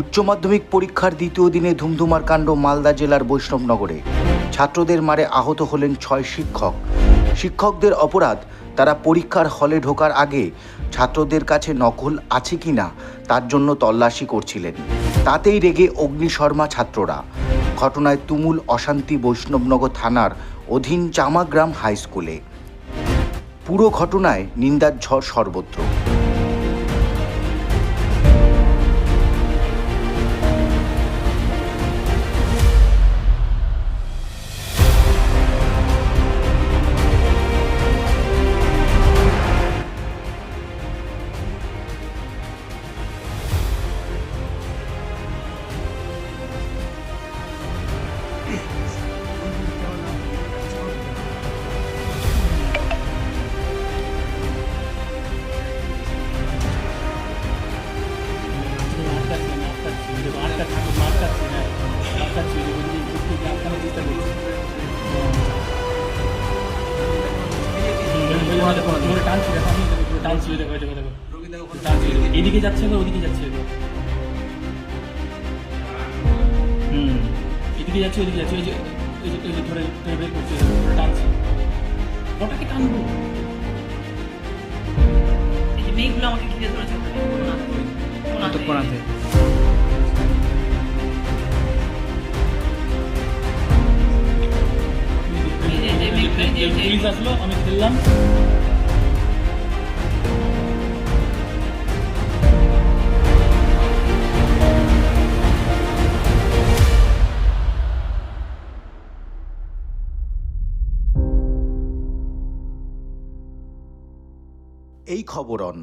উচ্চ মাধ্যমিক পরীক্ষার দ্বিতীয় দিনে ধুমধুমার কাণ্ড মালদা জেলার বৈষ্ণবনগরে। ছাত্রদের মারে আহত হলেন 6 শিক্ষক। শিক্ষকদের অপরাধ, তারা পরীক্ষার হলে ঢোকার আগে ছাত্রদের কাছে নকল আছে কিনা তার জন্য তল্লাশি করছিলেন। তাতেই রেগে অগ্নিশর্মা ছাত্ররা। ঘটনায় তুমুল অশান্তি বৈষ্ণবনগর থানার অধীন চামাগ্রাম হাই স্কুলে। পুরো ঘটনায় নিন্দার ঝড় সর্বত্র। এদিকে যাচ্ছে ওদিকে যাচ্ছে, এদিকে যাচ্ছে ওদিকে যাচ্ছে, ওই যে ধরে বের করছে, টানছে। ওটাকে টানবো, এই যে মেয়েগুলো আমাকে ঘিরে ধরেছে কোনাতে। পুলিশ আসলো, আমি খেললাম। এই খবর অন।